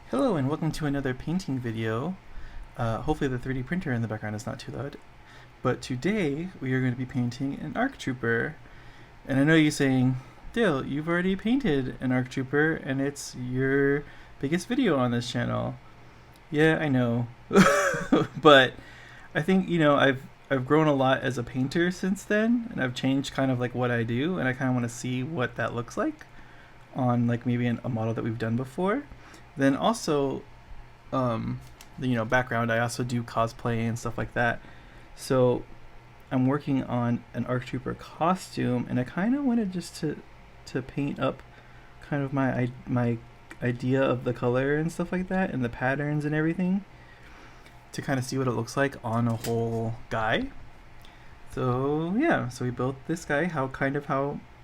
Hello and welcome to another painting video. Hopefully the 3D printer in the background is not too loud. But today we are going to be painting an ARC Trooper. And I know you're saying, Dale, you've already painted an ARC Trooper and it's your biggest video on this channel. Yeah, I know. But I think, I've grown a lot as a painter since then, and I've changed kind of like what I do, and I kind of want to see what that looks like on like maybe a model that we've done before. Then also, background, I also do cosplay and stuff like that. So I'm working on an ARC Trooper costume, and I kind of wanted just to paint up kind of my idea of the color and stuff like that, and the patterns and everything, to kind of see what it looks like on a whole guy. So yeah, so we built this guy, how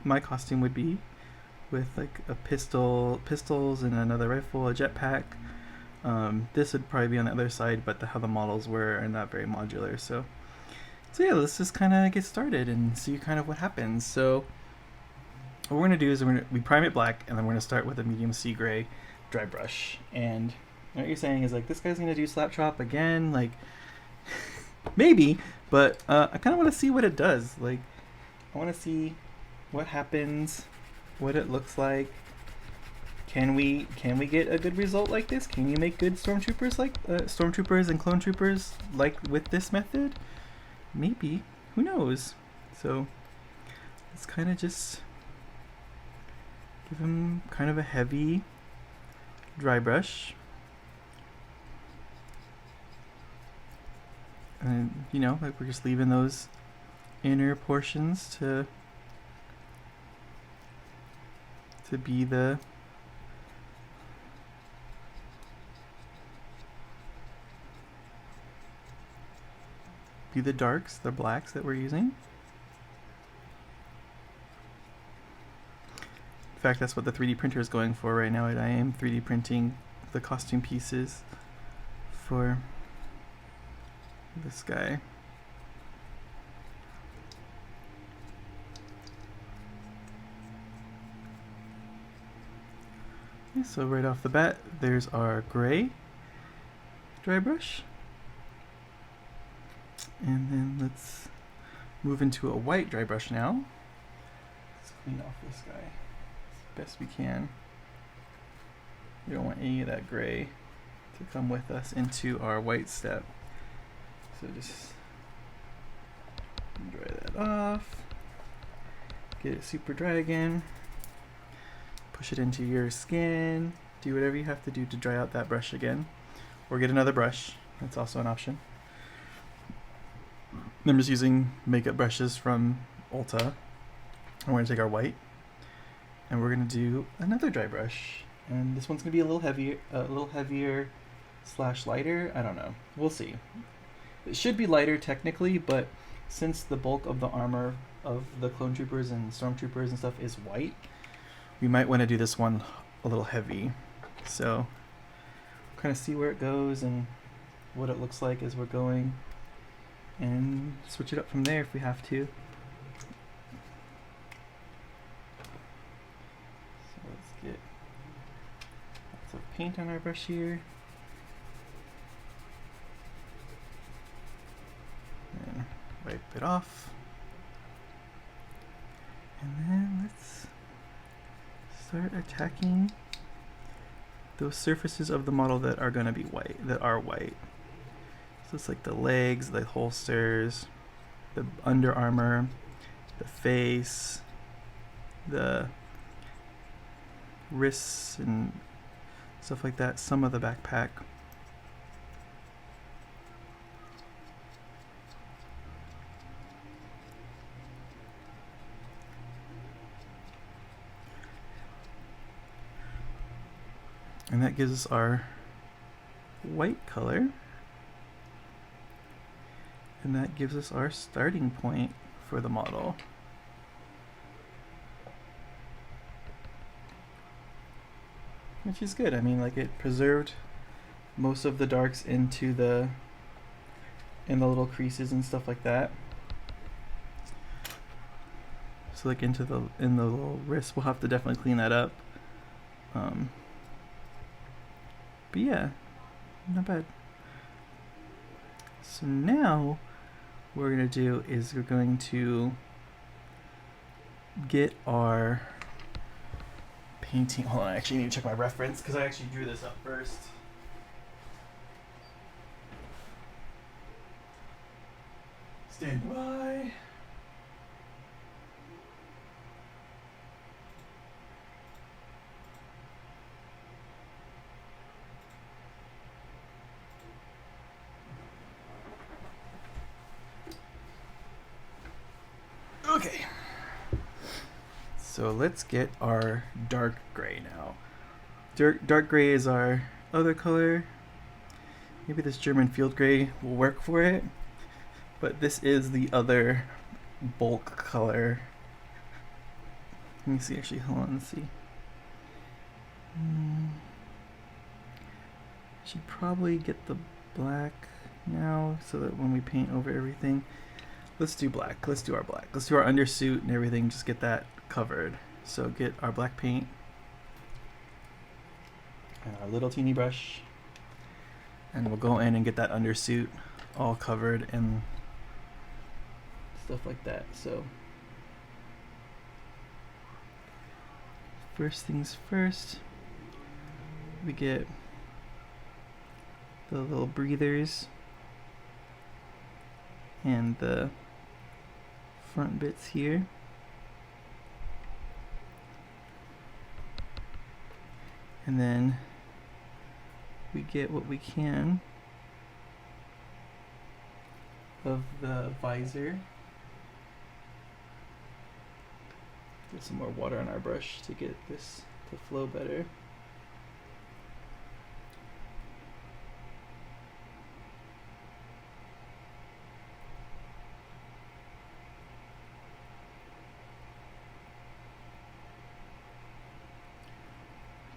my costume would be, with like a pistols and another rifle, a jetpack. This would probably be on the other side, but how the models are not very modular. So yeah, let's just kind of get started and see kind of what happens. So what we're gonna do is we prime it black, and then we're gonna start with a medium sea gray dry brush. And what you're saying is like, this guy's gonna do slap chop again, like maybe, but I kind of want to see what it does. Like, I want to see what happens, what it looks like. Can we get a good result like this? Can you make good stormtroopers and clone troopers like with this method? Maybe. Who knows? So let's kind of just give him kind of a heavy dry brush. And like we're just leaving those inner portions to be the darks, the blacks that we're using. In fact, that's what the 3D printer is going for right now. I am 3D printing the costume pieces for this guy. Okay, so right off the bat, there's our gray dry brush. And then let's move into a white dry brush now. Let's clean off this guy as best we can. We don't want any of that gray to come with us into our white step. So just dry that off. Get it super dry again. Push it into your skin. Do whatever you have to do to dry out that brush again. Or get another brush. That's also an option. I'm just using makeup brushes from Ulta. We're going to take our white, and we're going to do another dry brush. And this one's going to be a little heavier / lighter. I don't know. We'll see. It should be lighter technically, but since the bulk of the armor of the clone troopers and stormtroopers and stuff is white, we might want to do this one a little heavy. So kind of see where it goes and what it looks like as we're going, and switch it up from there if we have to. So let's get lots of paint on our brush here. And wipe it off. And then let's start attacking those surfaces of the model that are going to be white, So it's like the legs, the holsters, the under armor, the face, the wrists and stuff like that, some of the backpack. And that gives us our white color. And that gives us our starting point for the model. Which is good. I mean, like, it preserved most of the darks in the little creases and stuff like that. So like in the little wrist, we'll have to definitely clean that up. But yeah, not bad. So now what we're gonna do is we're going to get our painting. Hold on, I actually need to check my reference because I actually drew this up first. Stand by. Okay. So let's get our dark gray now. Dark gray is our other color. Maybe this German field gray will work for it. But this is the other bulk color. Let me see, actually, hold on, let's see. Should probably get the black now so that when we paint over everything, let's do black. Let's do our black. Let's do our undersuit and everything, just get that covered. So get our black paint and our little teeny brush, and we'll go in and get that undersuit all covered and stuff like that. So first things first, we get the little breathers and the front bits here. And then we get what we can of the visor. Get some more water on our brush to get this to flow better.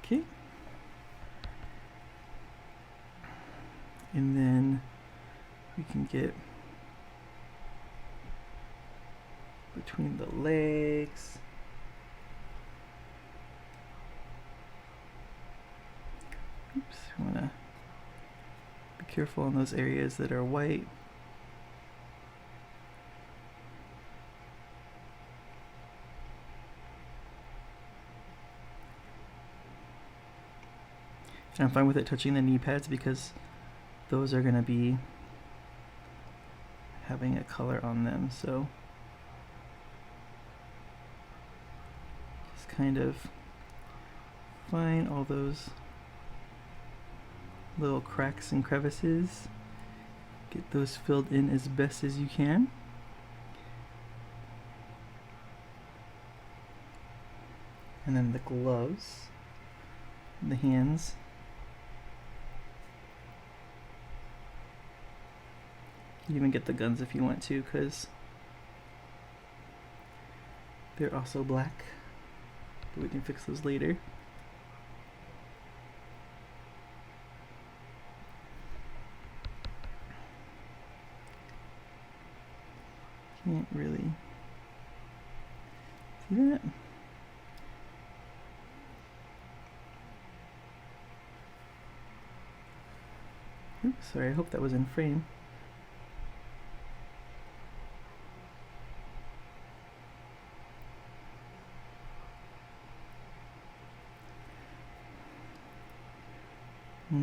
Okay. And then we can get between the legs. Oops, we want to be careful on those areas that are white. And I'm fine with it touching the knee pads because those are going to be having a color on them. So just kind of find all those little cracks and crevices, get those filled in as best as you can. And then the gloves, the hands. You can even get the guns if you want to, because they're also black, but we can fix those later. Can't really see that. Oops, sorry, I hope that was in frame.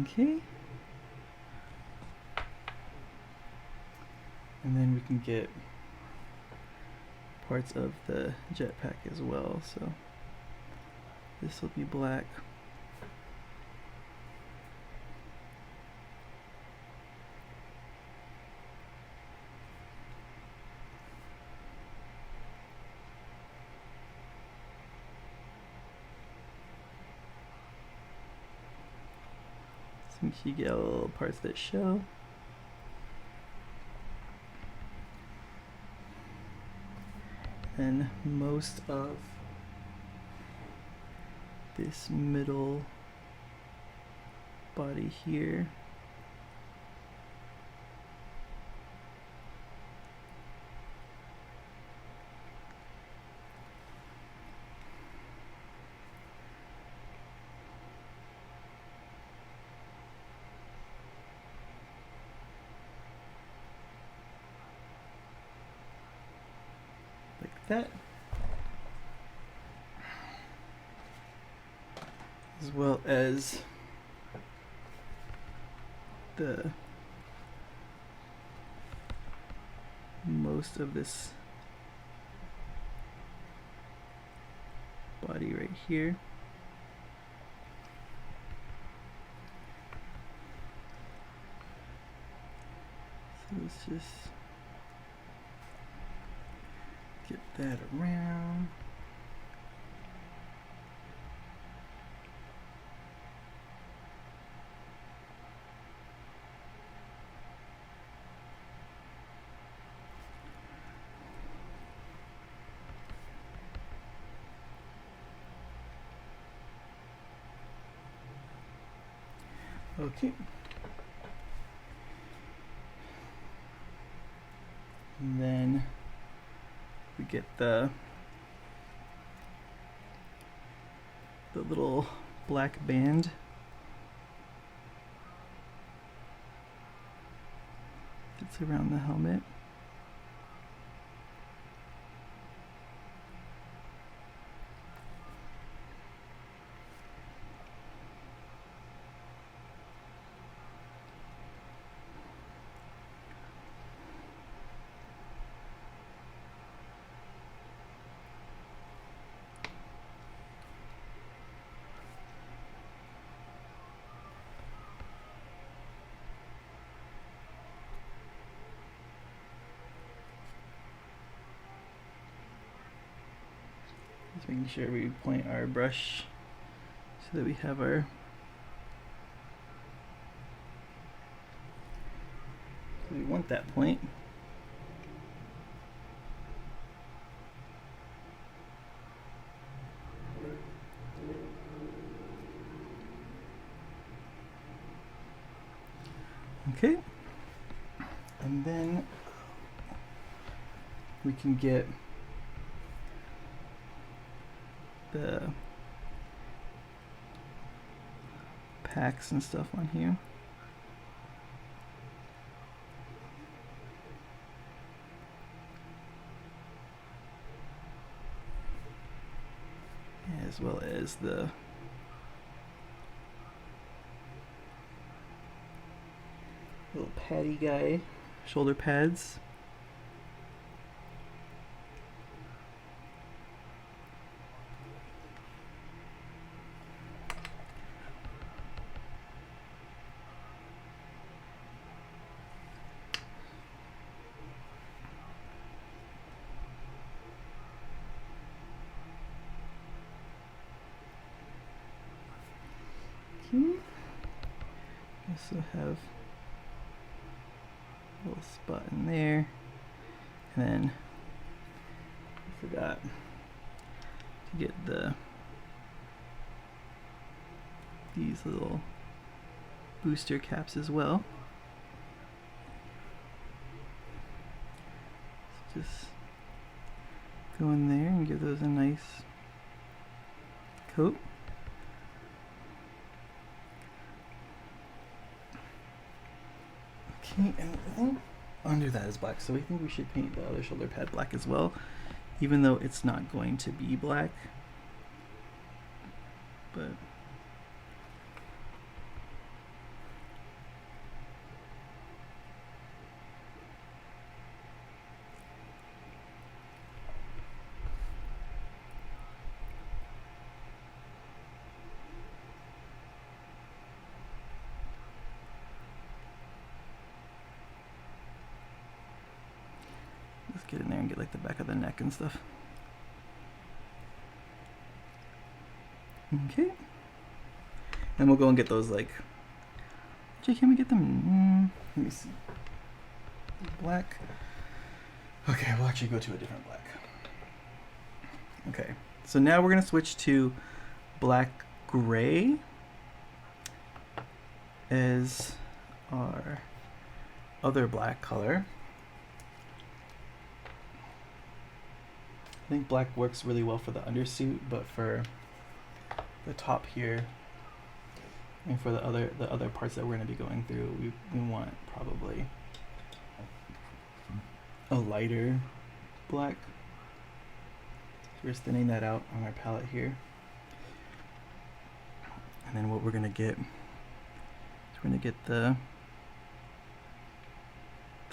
Okay. And then we can get parts of the jetpack as well. So this will be black. Make sure you get all the little parts that show. And most of this middle body here. that. As well as the most of this body right here. So let's just get that around. Okay. And then we get the little black band. It's around the helmet. Just making sure we point our brush so that we have our so we want that point. Okay, and then we can get the packs and stuff on here. As well as the little paddy guy, shoulder pads. Also have a little spot in there, and then I forgot to get these little booster caps as well. So just go in there and give those a nice coat. Okay, and under that is black, so we think we should paint the other shoulder pad black as well, even though it's not going to be black. But let's get in there and get like the back of the neck and stuff. Okay. And we'll go and get those like, Jay, can we get them? Let me see. Black. Okay, we'll actually go to a different black. Okay, so now we're gonna switch to black gray as our other black color. I think black works really well for the undersuit, but for the top here and for the other parts that we're going to be going through, we want probably a lighter black. we're thinning that out on our palette here. And then what we're gonna get is we're gonna get the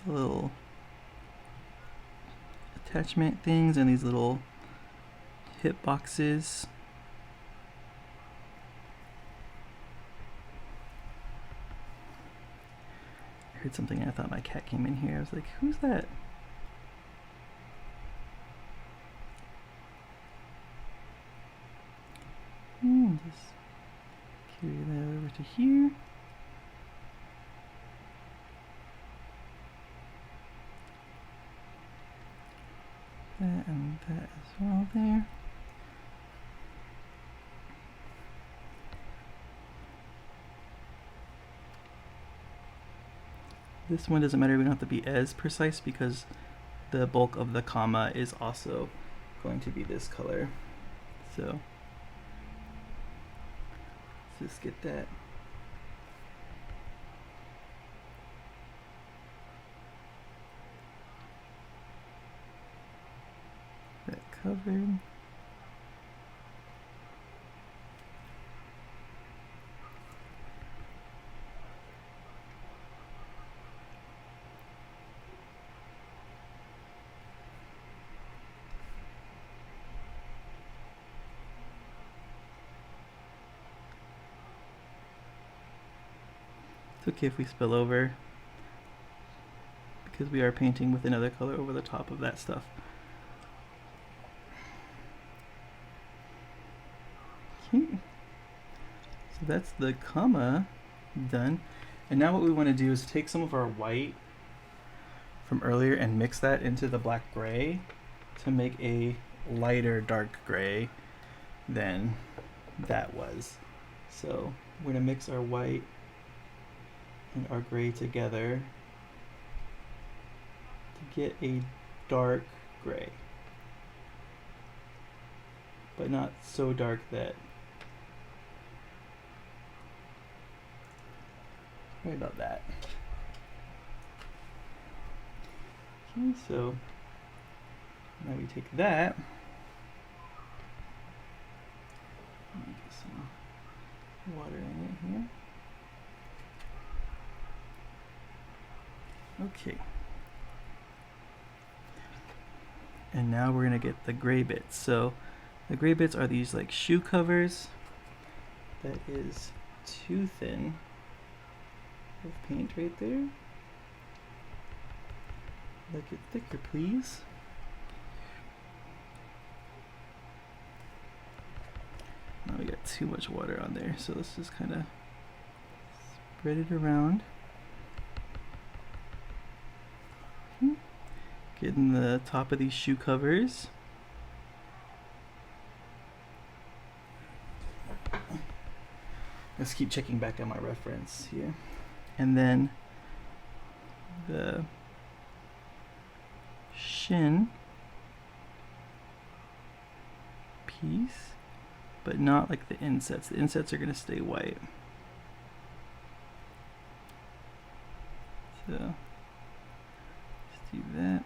little attachment things and these little hip boxes. I heard something and I thought my cat came in here. I was like, who's that? Just carry that over to here. That and that as well there. This one doesn't matter, we don't have to be as precise because the bulk of the comma is also going to be this color. So let's just get that. That covered. It's okay if we spill over because we are painting with another color over the top of that stuff. Okay, so that's the comma done. And now what we want to do is take some of our white from earlier and mix that into the black gray to make a lighter dark gray than that was. So we're going to mix our white and our gray together to get a dark gray, but not so dark that, sorry about that. Okay, so now we take that, let me get some water in it here. Okay. And now we're gonna get the gray bits. So the gray bits are these like shoe covers. That is too thin of paint right there. Make it thicker, please. Now we got too much water on there, so let's just kind of spread it around. Getting the top of these shoe covers. Let's keep checking back on my reference here. And then the shin piece, but not like the insets. The insets are going to stay white. So let's do that.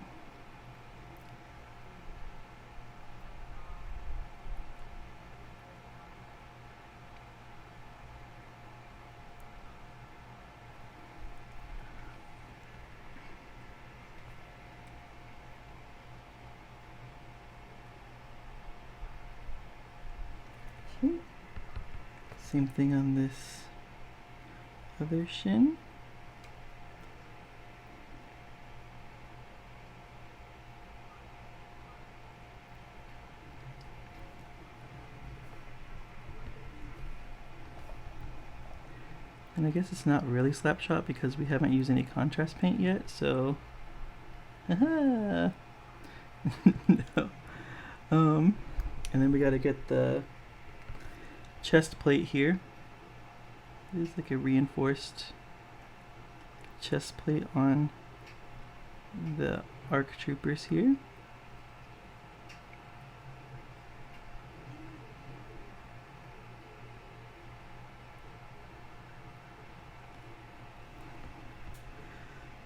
Same thing on this other shin. And I guess it's not really slap shot because we haven't used any contrast paint yet, so haha. No. And then we gotta get the chest plate here. It is like a reinforced chest plate on the ARC troopers here.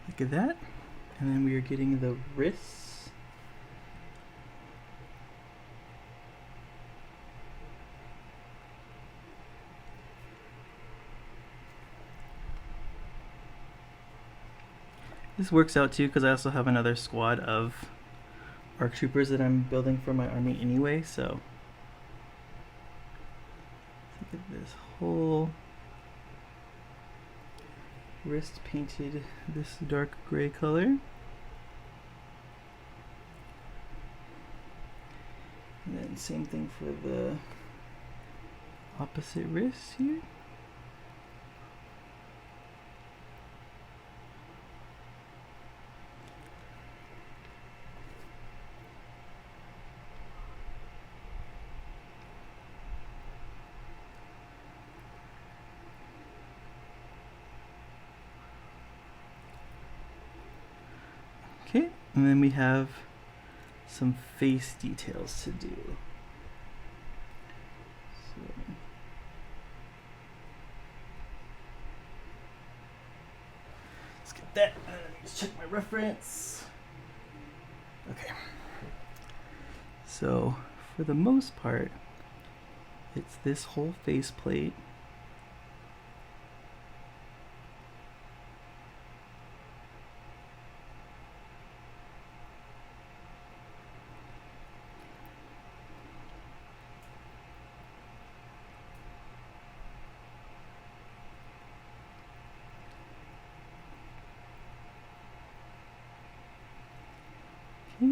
Look at that. And then we are getting the wrists. This works out too because I also have another squad of ARC troopers that I'm building for my army anyway, so look at this whole wrist painted this dark gray color. And then same thing for the opposite wrist here. Okay, and then we have some face details to do. So let's get that. Let's check my reference. Okay. So for the most part, it's this whole face plate.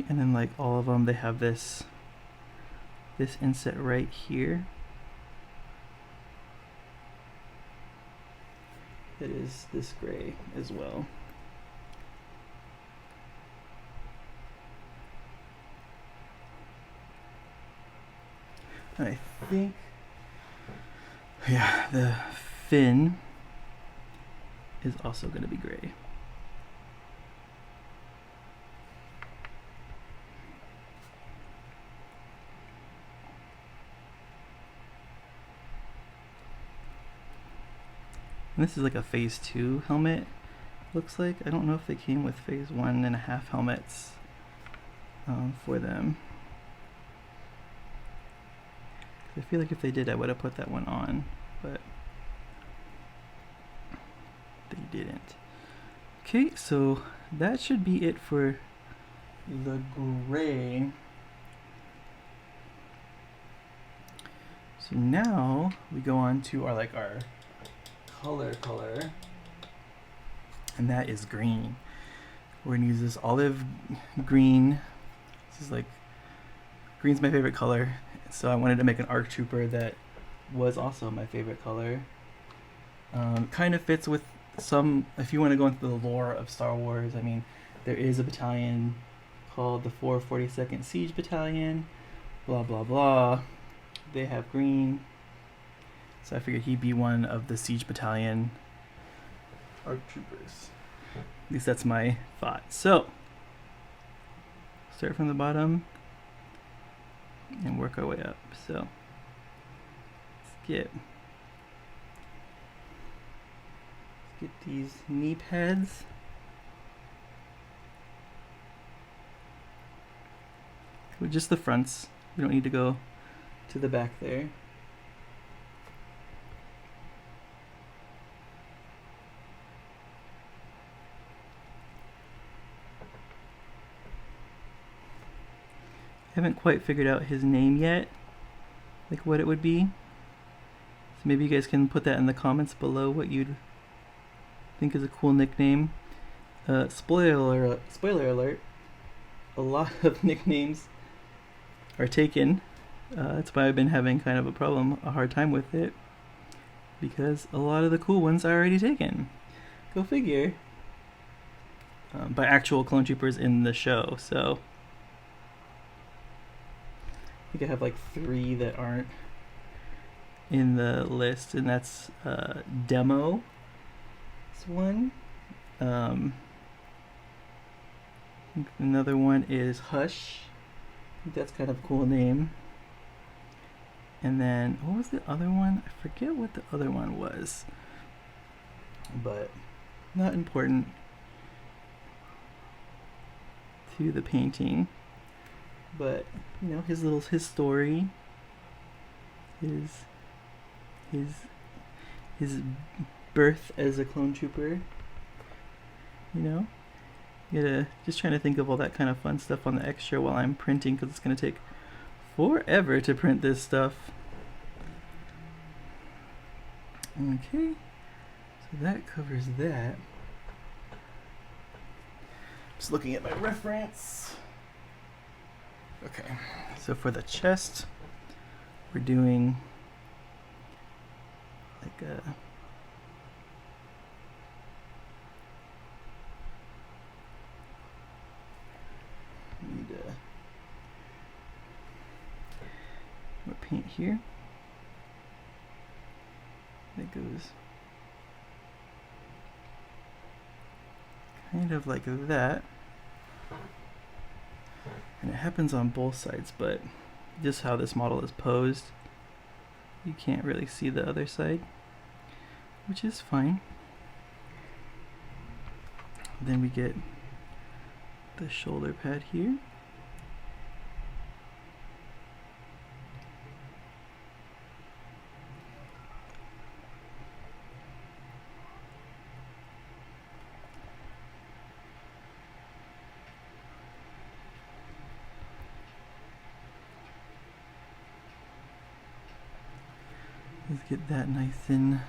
And then like all of them, they have this inset right here. It is this gray as well. And I think, yeah, the fin is also going to be gray. And this is like a phase 2 helmet, looks like. I don't know if they came with phase 1.5 helmets for them. I feel like if they did, I would have put that one on, but they didn't. Okay, so that should be it for the gray. So now we go on to our color, and that is green. We're gonna use this olive green. This is like, green's my favorite color, so I wanted to make an ARC trooper that was also my favorite color. Kind of fits with some, if you want to go into the lore of Star Wars, I mean, there is a battalion called the 442nd Siege Battalion, blah blah blah. They have green, so I figured he'd be one of the Siege Battalion ARC troopers. At least that's my thought. So, start from the bottom and work our way up. So, let's get these knee pads. With just the fronts. We don't need to go to the back there. Haven't quite figured out his name yet, like what it would be. So maybe you guys can put that in the comments below what you'd think is a cool nickname. Spoiler alert, a lot of nicknames are taken. That's why I've been having kind of a hard time with it, because a lot of the cool ones are already taken. Go figure. By actual clone troopers in the show, so I think I have like 3 that aren't in the list, and that's Demo. This one. Another one is Hush. I think that's kind of a cool name. And then, what was the other one? I forget what the other one was, but not important to the painting. But you know, his story, his birth as a clone trooper, you know, Just trying to think of all that kind of fun stuff on the extra while I'm printing, because it's going to take forever to print this stuff. Okay, so that covers that. Just looking at my reference. Okay, so for the chest, we're doing like a more paint here that goes kind of like that, and it happens on both sides, but just how this model is posed, you can't really see the other side, which is fine. Then we get the shoulder pad here. Let's get that nice and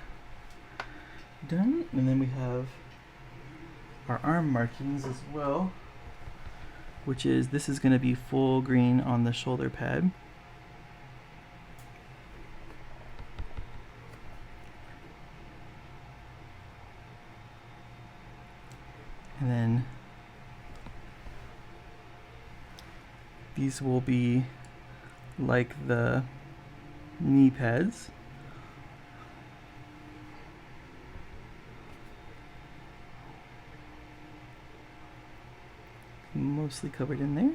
done, and then we have our arm markings as well, which is, this is going to be full green on the shoulder pad. And then these will be like the knee pads. Mostly covered in there.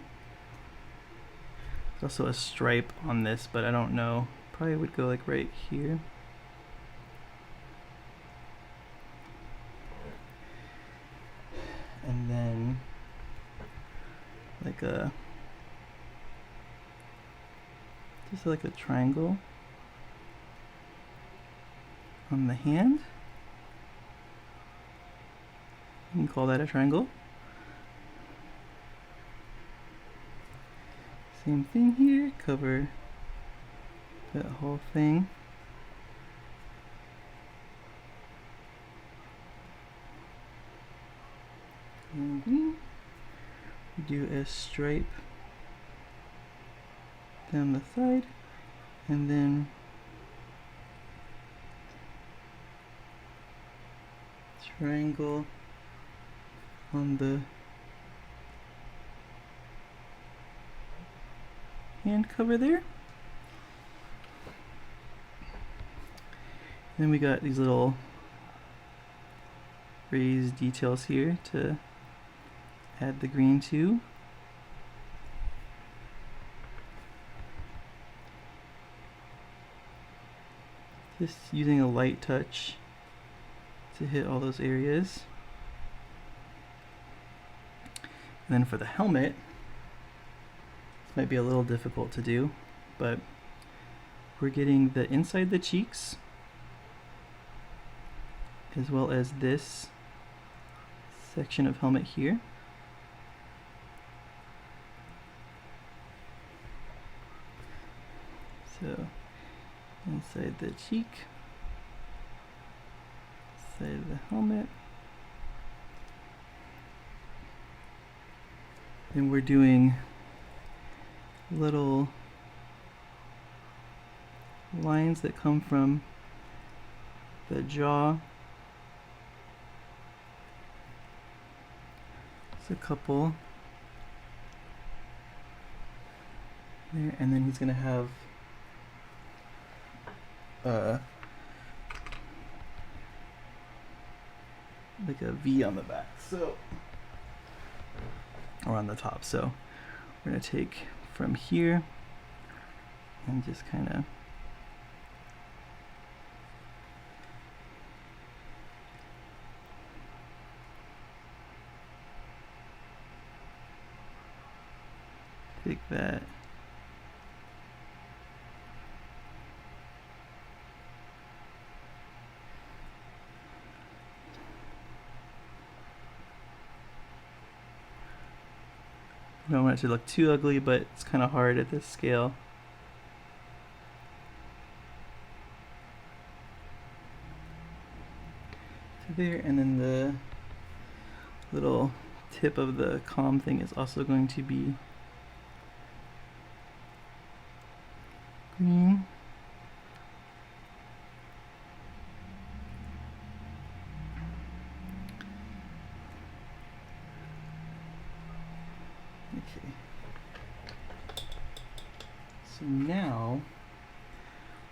There's also a stripe on this, but I don't know. Probably would go like right here. And then like just like a triangle on the hand. You can call that a triangle. Same thing here, cover that whole thing. And we do a stripe down the side, and then triangle on the hand cover there. Then we got these little raised details here to add the green to. Just using a light touch to hit all those areas. And then for the helmet, this might be a little difficult to do, but we're getting the inside the cheeks, as well as this section of helmet here. So inside the cheek, side of the helmet. Then we're doing little lines that come from the jaw. Just a couple there, and then he's gonna have like a V on the back, so, or on the top. So we're gonna take from here and just kind of take that . don't want it to look too ugly, but it's kind of hard at this scale. So there, and then the little tip of the comm thing is also going to be green. Okay. So now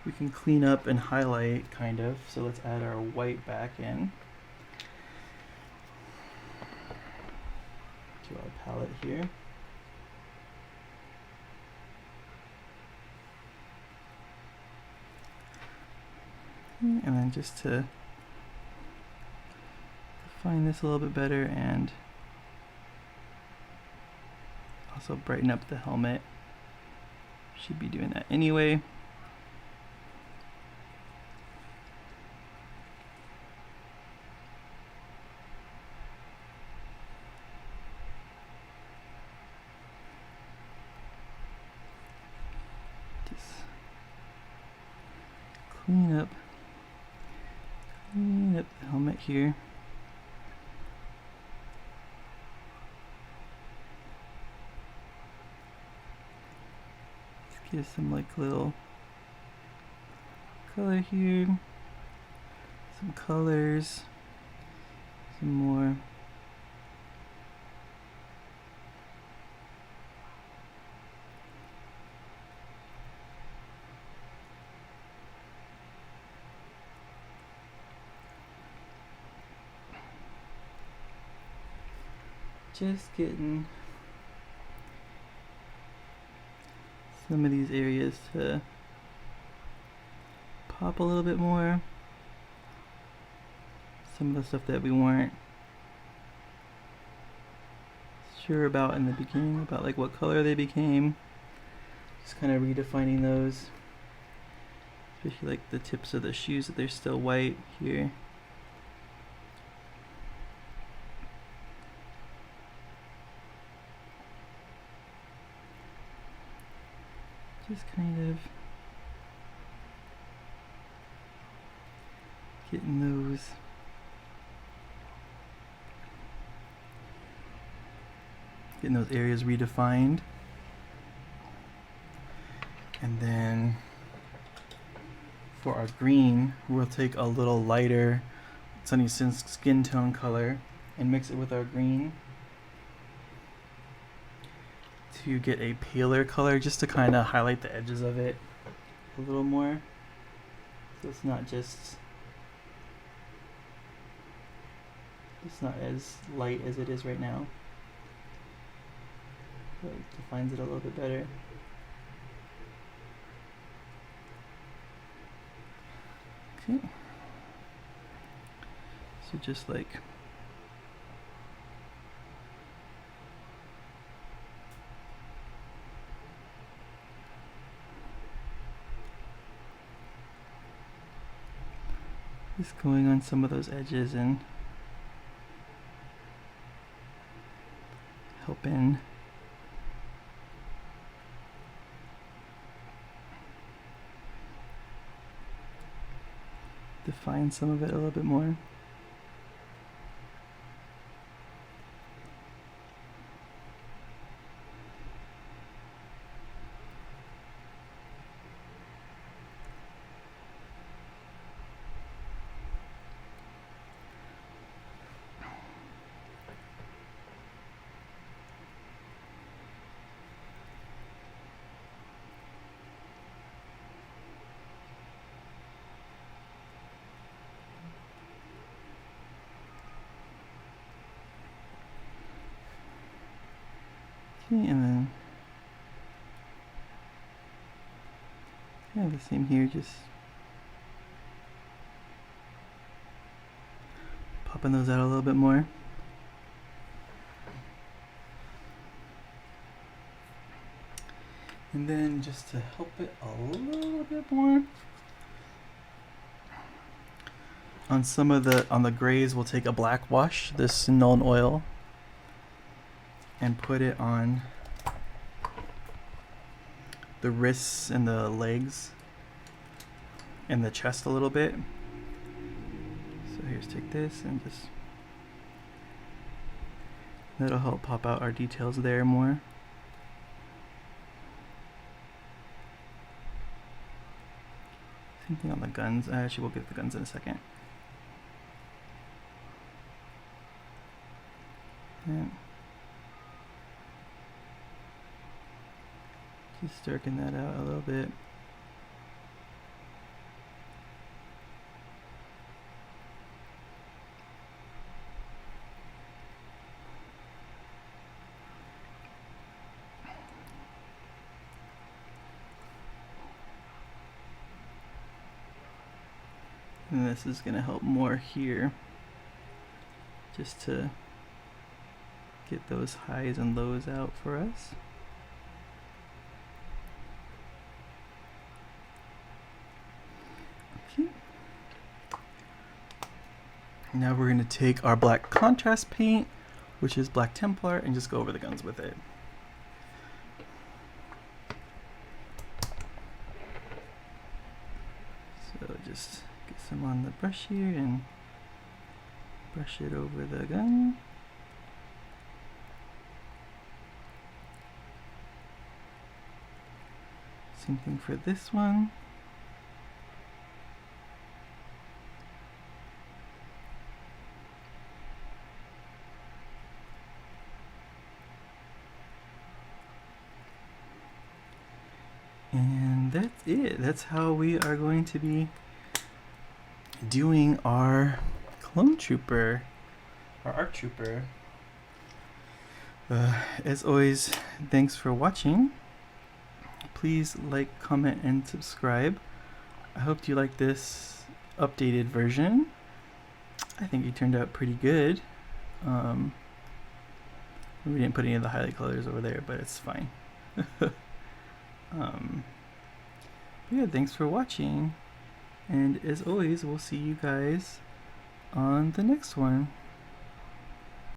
we can clean up and highlight, kind of. So let's add our white back in to our palette here. And then just to define this a little bit better and also brighten up the helmet. Should be doing that anyway. Just clean up the helmet here. Just give some like little color here, some colors, some more. Just getting some of these areas to pop a little bit more. Some of the stuff that we weren't sure about in the beginning, about like what color they became. Just kind of redefining those. Especially like the tips of the shoes, that they're still white here. Just kind of getting those areas redefined. And then for our green, we'll take a little lighter Sunny Sin's skin tone color and mix it with our green to get a paler color, just to kind of highlight the edges of it a little more, so it's not as light as it is right now. So it defines it a little bit better. Okay, so just like just going on some of those edges and helping define some of it a little bit more. Okay, and then the same here, just popping those out a little bit more. And then just to help it a little bit more, on the grays, we'll take a black wash, this Null and Oil, and put it on the wrists and the legs and the chest a little bit. So here's, take this and just, that'll help pop out our details there more. Same thing on the guns. Actually, we'll get the guns in a second. And just darken that out a little bit. And this is going to help more here, just to get those highs and lows out for us. Okay. Now we're going to take our black contrast paint, which is Black Templar, and just go over the guns with it. So just get some on the brush here and brush it over the gun. Same thing for this one. And that's it. That's how we are going to be doing our clone trooper, our ARC trooper. As always, thanks for watching. Please like, comment, and subscribe. I hope you like this updated version. I think it turned out pretty good. We didn't put any of the highlight colors over there, but it's fine. Yeah, thanks for watching. And as always, we'll see you guys on the next one.